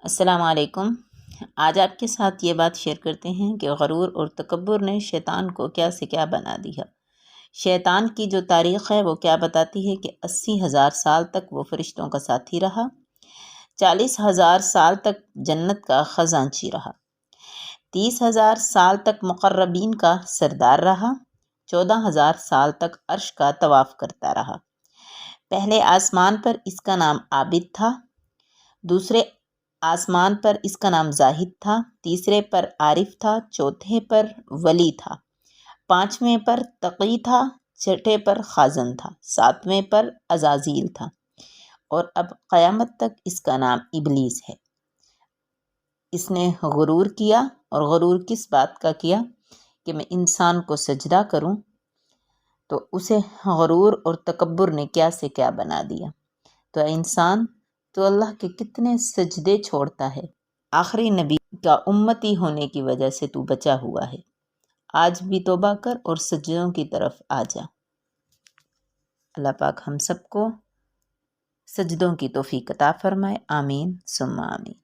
السلام علیکم۔ آج آپ کے ساتھ یہ بات شیئر کرتے ہیں کہ غرور اور تکبر نے شیطان کو کیا سے کیا بنا دیا۔ شیطان کی جو تاریخ ہے وہ کیا بتاتی ہے کہ 80,000 سال تک وہ فرشتوں کا ساتھی رہا، 40,000 سال تک جنت کا خزانچی رہا، 30,000 سال تک مقربین کا سردار رہا، 14,000 سال تک عرش کا طواف کرتا رہا۔ پہلے آسمان پر اس کا نام عابد تھا، دوسرے آسمان پر اس کا نام زاہد تھا، تیسرے پر عارف تھا، چوتھے پر ولی تھا، پانچویں پر تقی تھا، چھٹے پر خازن تھا، ساتویں پر عزازیل تھا، اور اب قیامت تک اس کا نام ابلیس ہے۔ اس نے غرور کیا، اور غرور کس بات کا کیا کہ میں انسان کو سجدہ کروں، تو اسے غرور اور تکبر نے کیا سے کیا بنا دیا۔ تو اے انسان، تو اللہ کے کتنے سجدے چھوڑتا ہے، آخری نبی کا امتی ہونے کی وجہ سے تو بچا ہوا ہے۔ آج بھی توبہ کر اور سجدوں کی طرف آ جا۔ اللہ پاک ہم سب کو سجدوں کی توفیق عطا فرمائے، آمین ثم آمین۔